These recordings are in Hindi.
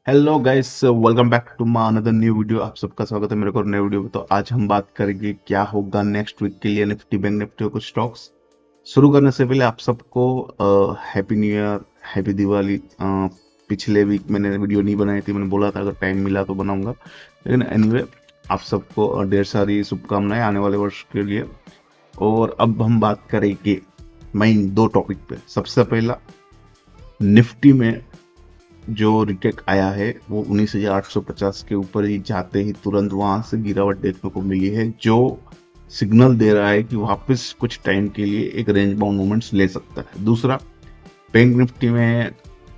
Hello guys, welcome back to my another new video. आप सबका स्वागत है मेरे को नए वीडियो में। तो आज हम बात करेंगे क्या होगा नेक्स्ट वीक के लिए निफ्टी बैंक निफ्टी और कुछ स्टॉक्स। शुरू करने से पहले आप सबको happy new year, happy Diwali. पिछले वीक मैंने वीडियो नहीं बनाई थी, मैंने बोला था अगर टाइम मिला तो बनाऊंगा, लेकिन एनीवे आप सबको ढेर सारी शुभकामनाएं आने वाले वर्ष के लिए। और अब हम बात करेंगे मेन दो टॉपिक पे। सबसे पहला, निफ्टी में जो रिटेक आया है वो 19,850 के ऊपर ही जाते ही तुरंत वहां से गिरावट देखने को मिली है, जो सिग्नल दे रहा है कि वापस कुछ टाइम के लिए एक रेंज बाउंड मूवमेंट्स ले सकता है। दूसरा, बैंक निफ्टी में,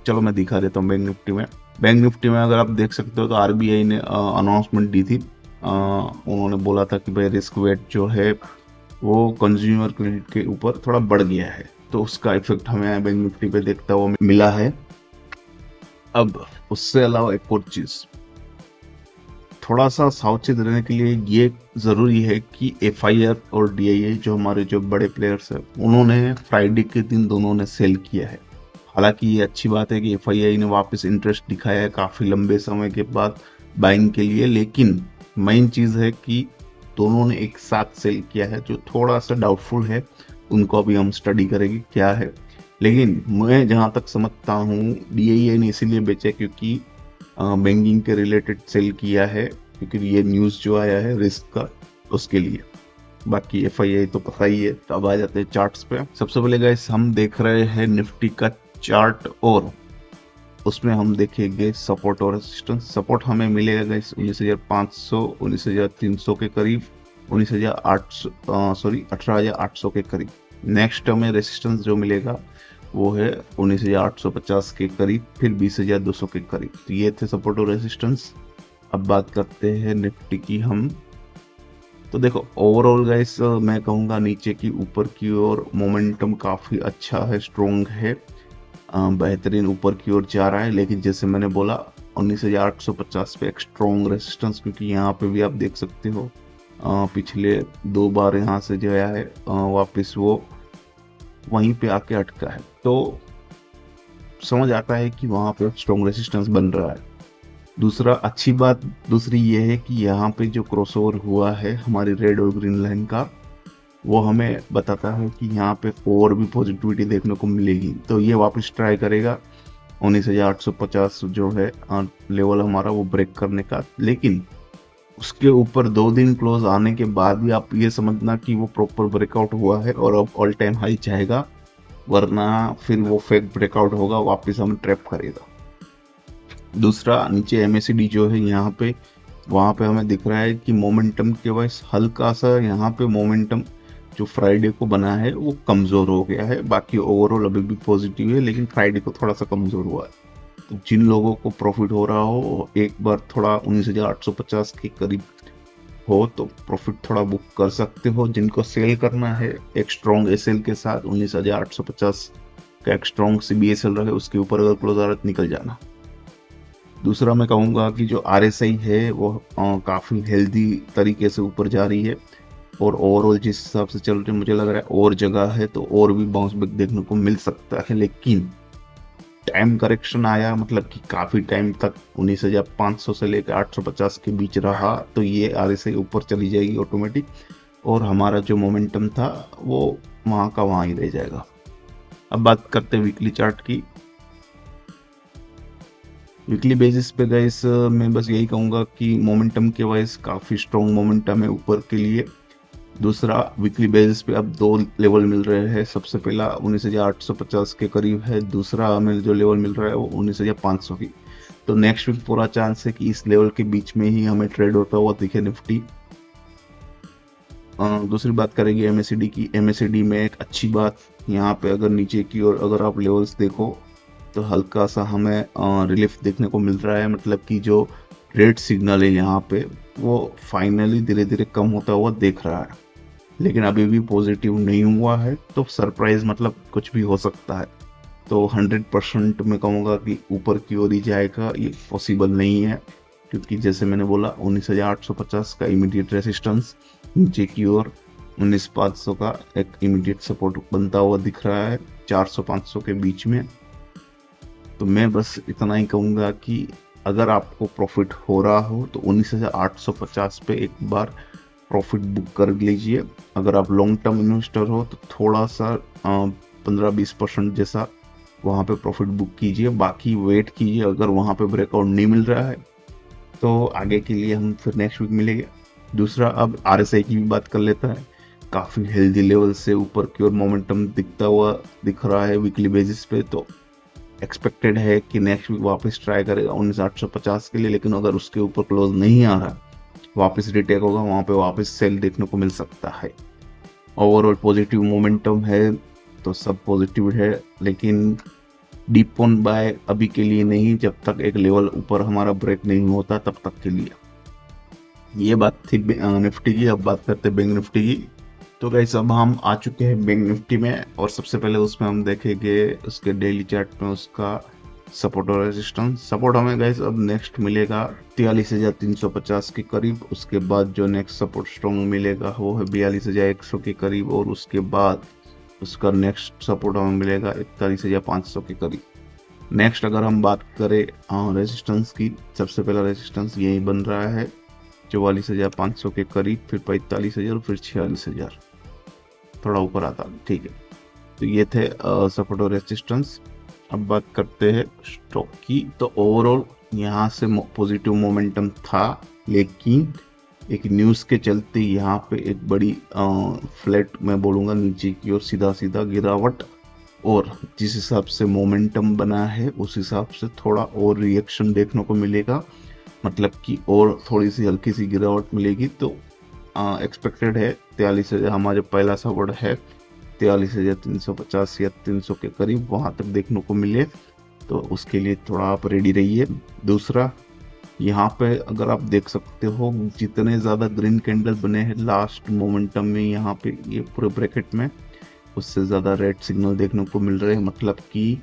चलो मैं दिखा देता हूँ। बैंक निफ्टी में अगर आप देख सकते हो तो आरबीआई ने अनाउंसमेंट दी थी। उन्होंने बोला था कि भाई रिस्क वेट जो है वो कंज्यूमर क्रेडिट के ऊपर थोड़ा बढ़ गया है, तो उसका इफेक्ट हमें बैंक निफ्टी पे देखता हुआ मिला है। अब उससे अलावा एक और चीज, थोड़ा सा सावचेत रहने के लिए ये जरूरी है कि एफआईआर और डीआईआई जो हमारे जो बड़े प्लेयर्स हैं उन्होंने फ्राइडे के दिन दोनों ने सेल किया है। हालांकि ये अच्छी बात है कि एफआईआई ने वापस इंटरेस्ट दिखाया है काफी लंबे समय के बाद बाइंग के लिए, लेकिन मेन चीज है कि दोनों ने एक साथ सेल किया है, जो थोड़ा सा डाउटफुल है। उनको अभी हम स्टडी करेंगे क्या है। लेकिन मैं जहां तक समझता हूँ डीआईआई ने इसीलिए बेचा क्योंकि बैंकिंग के रिलेटेड सेल किया है, क्योंकि ये न्यूज जो आया है रिस्क का, उसके लिए। बाकी एफआईआई तो पता ही है। तो अब आ जाते हैं चार्ट्स पे। सबसे पहले गाइस हम देख रहे हैं निफ्टी का चार्ट, और उसमें हम देखेंगे सपोर्ट और रेजिस्टेंस। सपोर्ट हमें मिलेगा गाइस 19,500, 19,300 के करीब, 19,800 सॉरी 18,800 के करीब। नेक्स्ट हमें रेजिस्टेंस जो मिलेगा वो है 19,850 के करीब, फिर 20,200 के करीब। तो ये थे सपोर्ट और रेजिस्टेंस। अब बात करते हैं निफ्टी की हम। तो देखो ओवरऑल गाइस, मैं कहूँगा नीचे की ऊपर की ओर मोमेंटम काफ़ी अच्छा है, स्ट्रोंग है, बेहतरीन ऊपर की ओर जा रहा है। लेकिन जैसे मैंने बोला 19,850 पे एक स्ट्रोंग रेजिस्टेंस, क्योंकि यहाँ पे भी आप देख सकते हो पिछले दो बार यहाँ से जो है वापस वो वहीं पे आके अटका है। तो समझ आता है कि वहाँ पे स्ट्रॉन्ग रेजिस्टेंस बन रहा है। दूसरा अच्छी बात दूसरी ये है कि यहाँ पे जो क्रॉसओवर हुआ है हमारी रेड और ग्रीन लाइन का, वो हमें बताता है कि यहाँ पे और भी पॉजिटिविटी देखने को मिलेगी। तो ये वापस ट्राई करेगा 19,850 जो है लेवल हमारा वो ब्रेक करने का। लेकिन उसके ऊपर 2 दिन क्लोज आने के बाद भी आप ये समझना कि वो प्रॉपर ब्रेकआउट हुआ है और अब ऑल टाइम हाई जाएगा, वरना फिर वो फेक ब्रेकआउट होगा, वापस हम ट्रैप करेगा। दूसरा, नीचे एमएसीडी जो है यहाँ पे, वहाँ पे हमें दिख रहा है कि मोमेंटम के वाइज हल्का सा यहाँ पे मोमेंटम जो फ्राइडे को बना है वो कमज़ोर हो गया है। बाकी ओवरऑल अभी भी पॉजिटिव है, लेकिन फ्राइडे को थोड़ा सा कमज़ोर हुआ है। तो जिन लोगों को प्रॉफिट हो रहा हो, एक बार थोड़ा 19,850 के करीब हो तो प्रॉफिट थोड़ा बुक कर सकते हो। जिनको सेल करना है एक स्ट्रॉन्ग एसएल के साथ 19,850 का एक स्ट्रॉन्ग सीबीएसएल रहे, उसके ऊपर अगर क्लोज आ रहा तो निकल जाना। दूसरा मैं कहूँगा कि जो आरएसआई है वो काफ़ी हेल्दी तरीके से ऊपर जा रही है, और ओवरऑल जिस हिसाब से चल रही है मुझे लग रहा है और जगह है तो और भी बाउंस बैक देखने को मिल सकता है। लेकिन टाइम करेक्शन आया, मतलब कि काफ़ी टाइम तक 19,500 से लेकर 850 के बीच रहा, तो ये आरएसआई ऊपर चली जाएगी ऑटोमेटिक, और हमारा जो मोमेंटम था वो वहाँ का वहाँ ही रह जाएगा। अब बात करते हैं वीकली चार्ट की। वीकली बेसिस पे गाइस मैं बस यही कहूँगा कि मोमेंटम के वाइज काफ़ी स्ट्रॉन्ग मोमेंटम है ऊपर के लिए। दूसरा, वीकली बेसिस पे अब दो लेवल मिल रहे हैं। सबसे पहला 19,850 के करीब है, दूसरा हमें जो लेवल मिल रहा है वो 19,500 की। तो नेक्स्ट वीक पूरा चांस है कि इस लेवल के बीच में ही हमें ट्रेड होता हुआ दिखे निफ्टी। दूसरी बात करेंगे एमएसीडी की। एमएसीडी में एक अच्छी बात यहाँ पे, अगर नीचे की ओर अगर आप लेवल्स देखो तो हल्का सा हमें रिलीफ देखने को मिल रहा है, मतलब कि जो रेड सिग्नल है यहाँ पे वो फाइनली धीरे धीरे कम होता हुआ देख रहा है, लेकिन अभी भी पॉजिटिव नहीं हुआ है। तो सरप्राइज मतलब कुछ भी हो सकता है। तो 100% मैं कहूँगा कि ऊपर की ओर ही जाएगा, ये पॉसिबल नहीं है, क्योंकि जैसे मैंने बोला 19,850 का इमीडिएट रेसिस्टेंस, नीचे की ओर 19,500 का एक इमीडिएट सपोर्ट बनता हुआ दिख रहा है 400-500 के बीच में। तो मैं बस इतना ही कहूँगा कि अगर आपको प्रॉफिट हो रहा हो तो 19,850 पे एक बार प्रॉफिट बुक कर लीजिए। अगर आप लॉन्ग टर्म इन्वेस्टर हो तो थोड़ा सा 15-20% जैसा वहाँ पे प्रॉफिट बुक कीजिए, बाकी वेट कीजिए। अगर वहाँ पे ब्रेकआउट नहीं मिल रहा है तो आगे के लिए हम फिर नेक्स्ट वीक मिलेंगे। दूसरा, अब RSI की भी बात कर लेता है। काफ़ी हेल्दी लेवल से ऊपर की ओर मोमेंटम दिख रहा है वीकली बेसिस पे, तो एक्सपेक्टेड है कि नेक्स्ट वीक वापस ट्राई करेगा 19,850 के लिए। लेकिन अगर उसके ऊपर क्लोज नहीं आ रहा, वापस रिटेक होगा, वहाँ पे वापस सेल देखने को मिल सकता है। ओवरऑल पॉजिटिव मोमेंटम है तो सब पॉजिटिव है, लेकिन डीप ऑन बाय अभी के लिए नहीं, जब तक एक लेवल ऊपर हमारा ब्रेक नहीं होता तब तक के लिए। ये बात थी निफ्टी की। अब बात करते हैं बैंक निफ्टी की। तो गाइस अब हम आ चुके हैं बैंक निफ्टी में, और सबसे पहले उसमें हम देखेंगे उसके डेली चार्ट में उसका सपोर्ट और रेजिस्टेंस। सपोर्ट हमें गाइस अब नेक्स्ट मिलेगा 43,350 के करीब। उसके बाद जो नेक्स्ट सपोर्ट स्ट्रॉन्ग मिलेगा वो है 42,100 के करीब, और उसके बाद उसका नेक्स्ट सपोर्ट हमें मिलेगा 41,500 के करीब। नेक्स्ट अगर हम बात करें रेजिस्टेंस की, सबसे पहला रेजिस्टेंस यही बन रहा है 44,500 के करीब, फिर 45,000, फिर 46,000, थोड़ा ऊपर आता, ठीक है। तो ये थे सपोर्ट और रेजिस्टेंस। अब बात करते हैं स्टॉक की। तो ओवरऑल यहाँ से पॉजिटिव मोमेंटम था, लेकिन एक न्यूज़ के चलते यहाँ पे एक बड़ी फ्लैट मैं बोलूँगा नीचे की ओर सीधा सीधा गिरावट, और जिस हिसाब से मोमेंटम बना है उस हिसाब से थोड़ा और रिएक्शन देखने को मिलेगा, मतलब कि और थोड़ी सी हल्की सी गिरावट मिलेगी। तो एक्सपेक्टेड है 43,000 हमारा पहला सपोर्ट है 43,350 या 300 के करीब, वहाँ तक देखने को मिले, तो उसके लिए थोड़ा आप रेडी रहिए। दूसरा, यहाँ पे अगर आप देख सकते हो जितने ज़्यादा ग्रीन कैंडल बने हैं लास्ट मोमेंटम में यहाँ पे ये पूरे ब्रैकेट में, उससे ज़्यादा रेड सिग्नल देखने को मिल रहे हैं। मतलब कि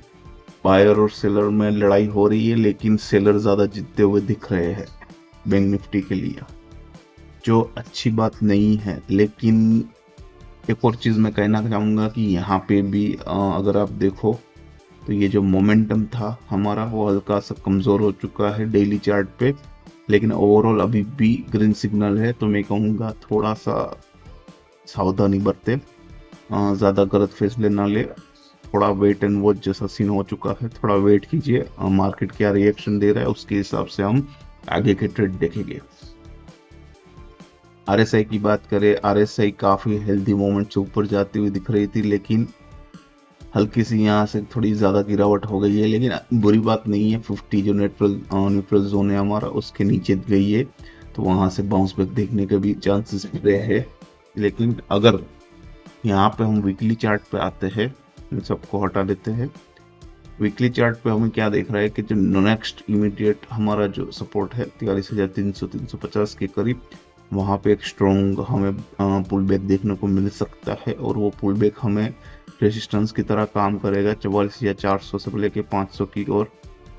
बायर और सेलर में लड़ाई हो रही है, लेकिन सेलर ज़्यादा जीतते हुए दिख रहे हैं बैंक निफ्टी के लिए, जो अच्छी बात नहीं है। लेकिन एक और चीज़ मैं कहना चाहूँगा कि यहाँ पे भी अगर आप देखो तो ये जो मोमेंटम था हमारा वो हल्का सा कमज़ोर हो चुका है डेली चार्ट पे, लेकिन ओवरऑल अभी भी ग्रीन सिग्नल है। तो मैं कहूँगा थोड़ा सा सावधानी बरते, ज़्यादा गलत फैसले ना ले, थोड़ा वेट एंड वॉच जैसा सीन हो चुका है, थोड़ा वेट कीजिए, मार्केट क्या रिएक्शन दे रहा है उसके हिसाब से हम आगे के ट्रेड देखेंगे। RSI की बात करें, RSI काफ़ी हेल्दी मोमेंट से ऊपर जाती हुई दिख रही थी, लेकिन हल्की सी यहाँ से थोड़ी ज़्यादा गिरावट हो गई है, लेकिन बुरी बात नहीं है। 50 जो न्यूट्रल जोन है हमारा उसके नीचे गई है, तो वहाँ से बाउंस बैक देखने के भी चांसेस रहे हैं। लेकिन अगर यहाँ पे हम वीकली चार्ट पे आते हैं, इन सबको हटा देते हैं, वीकली चार्ट पे हमें क्या देख रहा है कि जो नेक्स्ट इमीडिएट हमारा जो सपोर्ट है 43,300-350 के करीब, वहाँ पे एक स्ट्रॉन्ग हमें पुल बैक देखने को मिल सकता है, और वो पुल बैक हमें रेजिस्टेंस की तरह काम करेगा 44,400 से लेके 500 की ओर,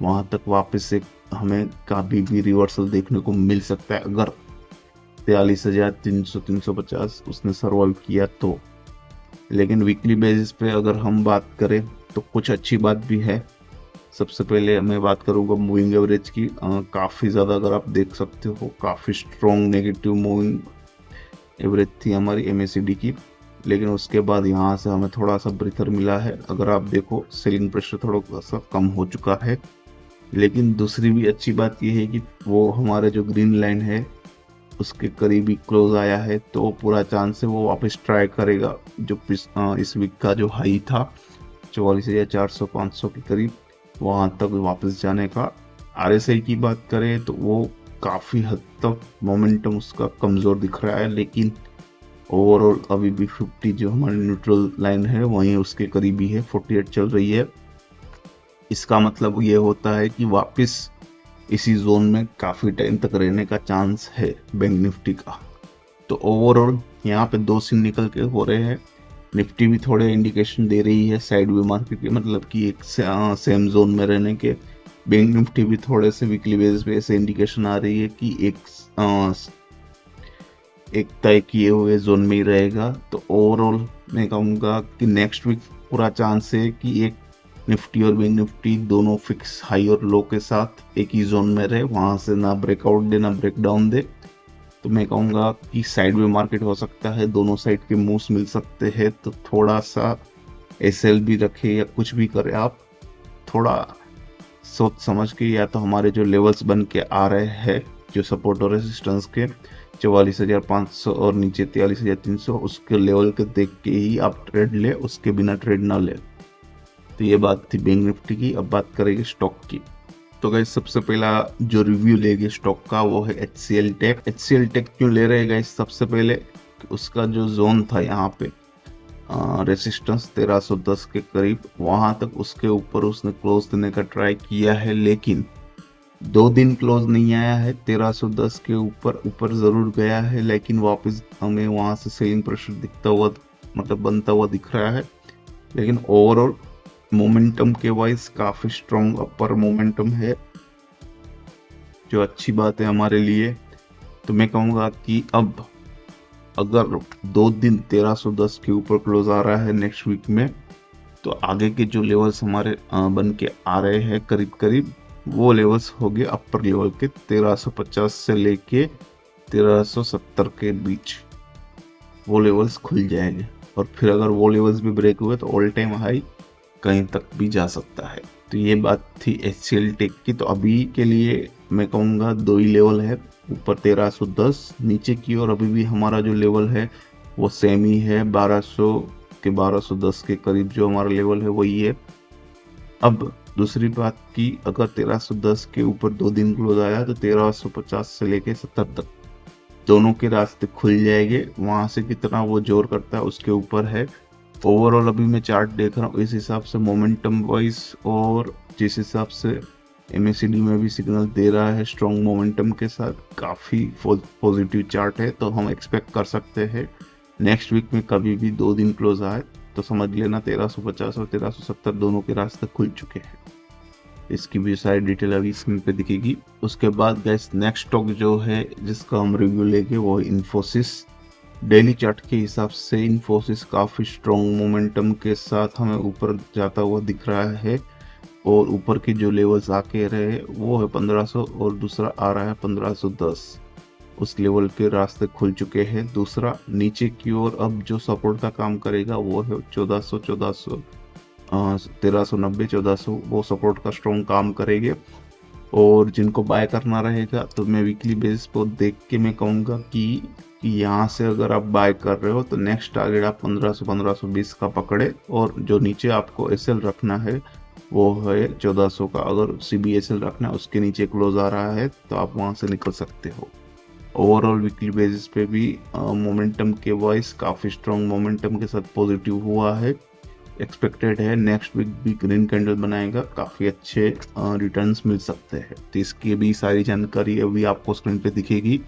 वहाँ तक वापस से हमें कभी भी रिवर्सल देखने को मिल सकता है अगर 43,300-350 उसने सर्वाइव किया तो। लेकिन वीकली बेसिस पे अगर हम बात करें तो कुछ अच्छी बात भी है। सबसे पहले मैं बात करूँगा मूविंग एवरेज की। काफ़ी ज़्यादा अगर आप देख सकते हो काफ़ी स्ट्रॉन्ग नेगेटिव मूविंग एवरेज थी हमारी MACD की, लेकिन उसके बाद यहाँ से हमें थोड़ा सा ब्रीथर मिला है। अगर आप देखो सेलिंग प्रेशर थोड़ा सा कम हो चुका है। लेकिन दूसरी भी अच्छी बात यह है कि वो हमारे जो ग्रीन लाइन है उसके करीब ही क्लोज आया है, तो पूरा चांस है वो वापस ट्राई करेगा जो इस वीक का जो हाई था 44,400-500 के करीब, वहाँ तक वापस जाने का। RSI की बात करें तो वो काफ़ी हद तक मोमेंटम उसका कमज़ोर दिख रहा है, लेकिन ओवरऑल अभी भी 50 जो हमारी न्यूट्रल लाइन है वहीं उसके करीब ही है, 48 चल रही है। इसका मतलब ये होता है कि वापस इसी जोन में काफ़ी टाइम तक रहने का चांस है बैंक निफ्टी का। तो ओवरऑल यहाँ पे दो सीन निकल के हो रहे हैं। निफ्टी भी थोड़े इंडिकेशन दे रही है साइड वे मार्केट के, मतलब कि एक सेम जोन में रहने के। बैंक निफ्टी भी थोड़े से वीकली बेसिस पे ऐसे इंडिकेशन आ रही है कि एक तय किए हुए जोन में ही रहेगा। तो ओवरऑल मैं कहूँगा कि नेक्स्ट वीक पूरा चांस है कि एक निफ्टी और बैंक निफ्टी दोनों फिक्स हाई और लो के साथ एक ही जोन में रहे, वहां से ना ब्रेकआउट दे ना ब्रेकडाउन दे। तो मैं कहूँगा कि साइड में मार्केट हो सकता है, दोनों साइड के मूव्स मिल सकते हैं। तो थोड़ा सा एसएल भी रखे या कुछ भी करे आप, थोड़ा सोच समझ के, या तो हमारे जो लेवल्स बन के आ रहे हैं जो सपोर्ट और रेजिस्टेंस के 44,500 और नीचे 43,300, उसके लेवल के देख के ही आप ट्रेड ले, उसके बिना ट्रेड ना ले। तो ये बात थी बैंक निफ्टी की। अब बात करेंगे स्टॉक की। तो गाइस सबसे पहला जो रिव्यू लेंगे स्टॉक का वो है HCL टेक। HCL टेक क्यों ले रहे हैं गाइस? सबसे पहले उसका जो जोन था यहाँ पे रेसिस्टेंस 1310 के करीब, वहां तक उसके ऊपर उसने क्लोज देने का ट्राई किया है, लेकिन 2 दिन क्लोज नहीं आया है। 1310 के ऊपर जरूर गया है, लेकिन वापस हमें वहां से सेलिंग प्रेशर दिखता हुआ, मतलब बनता हुआ दिख रहा है। लेकिन ओवरऑल मोमेंटम के वाइज काफी स्ट्रॉन्ग अपर मोमेंटम है, जो अच्छी बात है हमारे लिए। तो मैं कहूँगा कि अब अगर 2 दिन 1310 के ऊपर क्लोज आ रहा है नेक्स्ट वीक में, तो आगे के जो लेवल्स हमारे बन के आ रहे हैं करीब करीब, वो लेवल्स हो गए अपर लेवल के 1350 से लेके 1370 के बीच, वो लेवल्स खुल जाएंगे। और फिर अगर वो लेवल्स भी ब्रेक हुए तो ऑल टाइम हाई कहीं तक भी जा सकता है। तो ये बात थी HCL टेक की। तो अभी के लिए मैं कहूँगा 2 ही लेवल है, ऊपर 1310, नीचे की ओर अभी भी हमारा जो लेवल है वो सेम ही है, 1200 के 1210 के करीब जो हमारा लेवल है वही है। अब दूसरी बात की, अगर 1310 के ऊपर 2 दिन क्लोज आया तो 1350 से लेके 70 तक दोनों के रास्ते खुल जाएंगे। वहां से कितना वो जोर करता है उसके ऊपर है। ओवरऑल अभी मैं चार्ट देख रहा हूँ, इस हिसाब से मोमेंटम वाइज और जिस हिसाब से MACD में भी सिग्नल दे रहा है स्ट्रॉन्ग मोमेंटम के साथ, काफ़ी पॉजिटिव चार्ट है। तो हम एक्सपेक्ट कर सकते हैं नेक्स्ट वीक में कभी भी 2 दिन क्लोज आए तो समझ लेना 1350 और 1370 दोनों के रास्ते खुल चुके हैं। इसकी भी सारी डिटेल अभी स्क्रीन पे दिखेगी। उसके बाद गैस नेक्स्ट स्टॉक जो है जिसका हम रिव्यू लेंगे वो है इन्फोसिस। डेली चार्ट के हिसाब से इन्फोसिस काफ़ी स्ट्रॉन्ग मोमेंटम के साथ हमें ऊपर जाता हुआ दिख रहा है, और ऊपर के जो लेवल्स आके रहे वो है 1500 और दूसरा आ रहा है 1510, उस लेवल के रास्ते खुल चुके हैं। दूसरा नीचे की ओर अब जो सपोर्ट का काम करेगा वो है 1400 1390 1400, वो सपोर्ट का स्ट्रॉन्ग काम करेंगे। और जिनको बाय करना रहेगा तो मैं वीकली बेसिस पर देख के मैं कहूँगा कि यहाँ से अगर आप बाय कर रहे हो तो नेक्स्ट टारगेट आप 1500 1520 का पकड़े, और जो नीचे आपको एसएल रखना है वो है 1400 का। अगर CBSL रखना है उसके नीचे क्लोज आ रहा है तो आप वहां से निकल सकते हो। ओवरऑल वीकली बेसिस पे भी मोमेंटम के वाइज काफ़ी स्ट्रॉन्ग मोमेंटम के साथ पॉजिटिव हुआ है। एक्सपेक्टेड है नेक्स्ट वीक भी ग्रीन कैंडल बनाएगा, काफ़ी अच्छे रिटर्न्स मिल सकते हैं। तो इसकी भी सारी जानकारी अभी आपको स्क्रीन पे दिखेगी।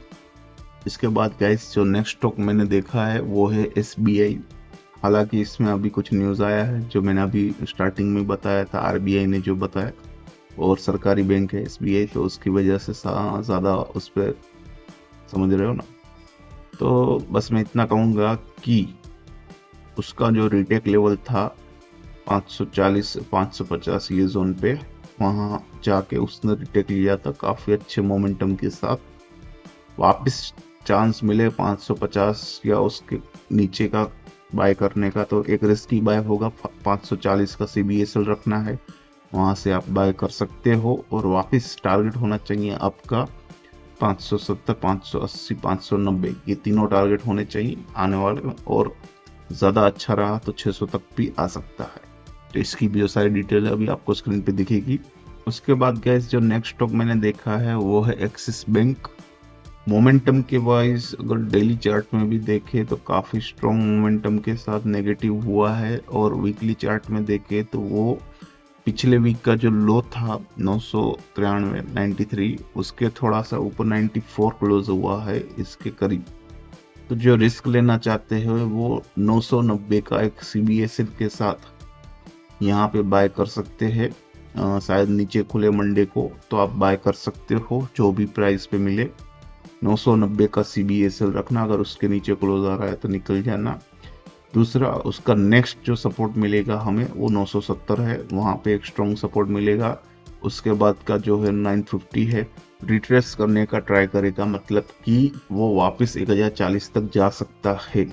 इसके बाद गाइस जो नेक्स्ट स्टॉक मैंने देखा है वो है SBI। हालांकि इसमें अभी कुछ न्यूज़ आया है जो मैंने अभी स्टार्टिंग में बताया था, RBI ने जो बताया, और सरकारी बैंक है SBI, तो उसकी वजह से ज़्यादा उस पर समझ रहे हो ना। तो बस मैं इतना कहूँगा कि उसका जो रिटेक लेवल था 540 550 ये जोन पे, वहाँ जाके उसने रिटेक लिया था काफ़ी अच्छे मोमेंटम के साथ। वापस चांस मिले 550 या उसके नीचे का बाय करने का तो एक रिस्की बाय होगा। 540 का CBSL रखना है, वहाँ से आप बाय कर सकते हो। और वापस टारगेट होना चाहिए आपका 570 580 590, ये तीनों टारगेट होने चाहिए आने वाले में, और ज़्यादा अच्छा रहा तो 600 तक भी आ सकता है। तो इसकी भी जो सारी डिटेल है अभी आपको स्क्रीन पे दिखेगी। उसके बाद गैस जो नेक्स्ट स्टॉक मैंने देखा है वो है एक्सिस बैंक। मोमेंटम के वाइज अगर डेली चार्ट में भी देखें तो काफ़ी स्ट्रॉन्ग मोमेंटम के साथ नेगेटिव हुआ है, और वीकली चार्ट में देखें तो वो पिछले वीक का जो लो था 993 उसके थोड़ा सा ऊपर 94 क्लोज हुआ है इसके करीब। तो जो रिस्क लेना चाहते हैं वो 990 का एक CBSL के साथ यहाँ पे बाय कर सकते हैं। शायद नीचे खुले मंडे को तो आप बाय कर सकते हो, जो भी प्राइस पे मिले 990 का CBSL रखना, अगर उसके नीचे क्लोज आ रहा है तो निकल जाना। दूसरा उसका नेक्स्ट जो सपोर्ट मिलेगा हमें वो 970 है, वहाँ पे एक स्ट्रॉन्ग सपोर्ट मिलेगा। उसके बाद का जो है 950 है, रिट्रेस करने का ट्राई करेगा, मतलब कि वो वापस 1040 तक जा सकता है।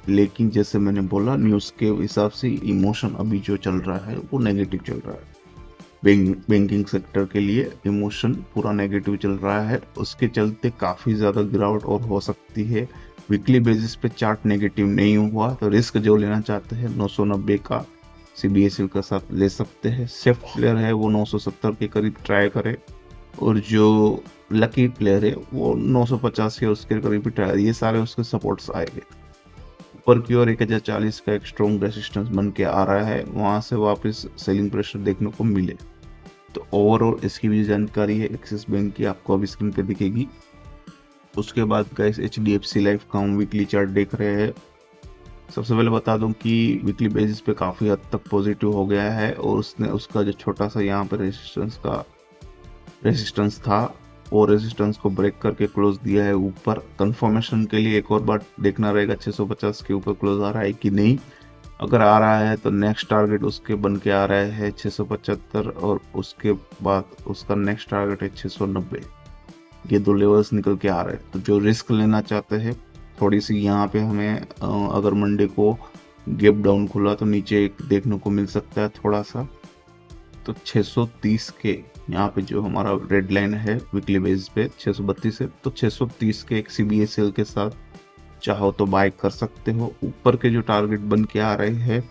लेकिन जैसे मैंने बोला न्यूज़ के हिसाब से इमोशन अभी जो चल रहा है वो नेगेटिव चल रहा है। बैंकिंग सेक्टर के लिए इमोशन पूरा नेगेटिव चल रहा है, उसके चलते काफ़ी ज़्यादा गिरावट और हो सकती है। वीकली बेसिस पे चार्ट नेगेटिव नहीं हुआ तो रिस्क जो लेना चाहते हैं 990 का सीबीएसएल के साथ ले सकते हैं। सेफ प्लेयर है वो 970 के करीब ट्राई करे, और जो लकी प्लेयर है वो 950 या उसके करीब भी ट्राई, ये सारे उसके सपोर्ट्स आएंगे। ऊपर की ओर 1040 का एक स्ट्रॉन्ग रेसिस्टेंस बन के आ रहा है, वहां से वापस सेलिंग प्रेशर देखने को मिले। तो ओवरऑल इसकी भी जानकारी है एक्सिस बैंक की, आपको अभी स्क्रीन पे दिखेगी। उसके बाद गाइस HDFC लाइफ का हम वीकली चार्ट देख रहे हैं। सबसे पहले बता दूं कि वीकली बेसिस पे काफ़ी हद तक पॉजिटिव हो गया है, और उसने उसका जो छोटा सा यहाँ पे रेजिस्टेंस था वो रेजिस्टेंस को ब्रेक करके क्लोज दिया है ऊपर। कंफर्मेशन के लिए एक और बार देखना रहेगा 650 के ऊपर क्लोज आ रहा है कि नहीं। अगर आ रहा है तो नेक्स्ट टारगेट उसके बन के आ रहा है 675, और उसके बाद उसका नेक्स्ट टारगेट है 690। ये दो लेवल्स निकल के आ रहे हैं। तो जो रिस्क लेना चाहते हैं थोड़ी सी यहाँ पे हमें अगर मंडे को गैप डाउन खुला तो नीचे एक देखने को मिल सकता है थोड़ा सा। तो 630 के यहाँ पे जो हमारा रेड लाइन है वीकली बेसिस पे 632 है, तो 630 के एक CBSL के साथ चाहो तो बाय कर सकते हो। ऊपर के जो टारगेट बन के आ रहे हैं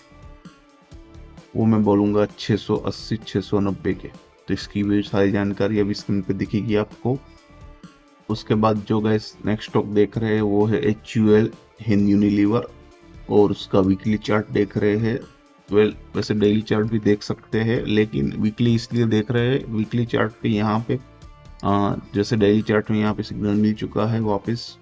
वो मैं बोलूँगा 680 690 के। तो इसकी भी सारी जानकारी अभी स्क्रीन पे दिखेगी आपको। उसके बाद जो गैस नेक्स्ट स्टॉक देख रहे हैं वो है HUL हिंद यूनिलीवर, और उसका वीकली चार्ट देख रहे हैं। वैसे डेली चार्ट भी देख सकते हैं, लेकिन वीकली इसलिए देख रहे हैं, वीकली चार्ट पे यहाँ पे जैसे डेली चार्ट में यहाँ पे सिग्नल मिल चुका है वापस।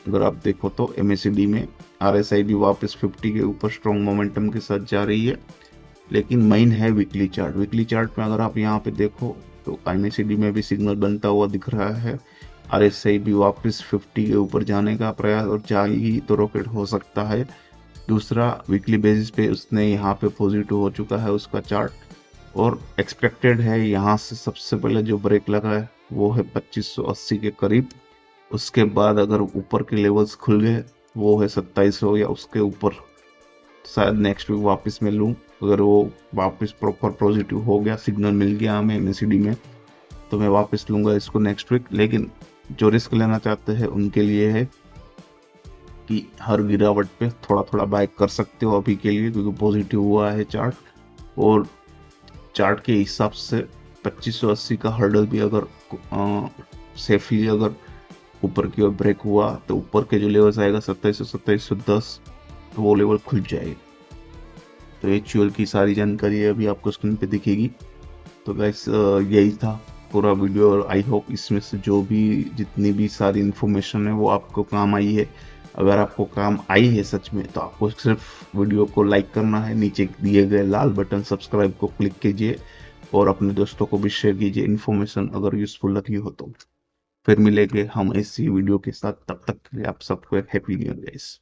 अगर आप देखो तो MACD में RSI भी वापस 50 के ऊपर स्ट्रॉन्ग मोमेंटम के साथ जा रही है। लेकिन मेन है वीकली चार्ट। वीकली चार्ट में अगर आप यहाँ पे देखो तो MACD में भी सिग्नल बनता हुआ दिख रहा है। RSI भी वापस 50 के ऊपर जाने का प्रयास, और जाएगी तो रॉकेट हो सकता है। दूसरा वीकली बेसिस पे उसने यहाँ पे पॉजिटिव हो चुका है उसका चार्ट, और एक्सपेक्टेड है यहाँ से सबसे पहले जो ब्रेक लगा है वो है 2580 के करीब। उसके बाद अगर ऊपर के लेवल्स खुल गए वो है 2700 या उसके ऊपर, शायद नेक्स्ट वीक वापस मैं लूँ। अगर वो वापस प्रॉपर पॉजिटिव हो गया, सिग्नल मिल गया हमें MACD में, तो मैं वापस लूँगा इसको नेक्स्ट वीक। लेकिन जो रिस्क लेना चाहते हैं उनके लिए है कि हर गिरावट पे थोड़ा थोड़ा बाय कर सकते हो अभी के लिए, क्योंकि पॉजिटिव हुआ है चार्ट, और चार्ट के हिसाब से 2580 का हर्डल भी अगर सेफली अगर ऊपर की ओर ब्रेक हुआ तो ऊपर के जो लेवल्स आएगा 2700 तो वो लेवल खुल जाएगी। तो HUL की सारी जानकारी अभी आपको स्क्रीन पे दिखेगी। तो गाइस यही था पूरा वीडियो, और आई होप इसमें से जो भी जितनी भी सारी इन्फॉर्मेशन है वो आपको काम आई है। अगर आपको काम आई है सच में तो आपको सिर्फ वीडियो को लाइक करना है, नीचे दिए गए लाल बटन सब्सक्राइब को क्लिक कीजिए, और अपने दोस्तों को भी शेयर कीजिए इन्फॉर्मेशन अगर यूजफुल लगी हो तो। फिर मिलेंगे हम ऐसी वीडियो के साथ, तब तक के लिए आप सबको एक हैप्पी न्यू ईयर गाइस।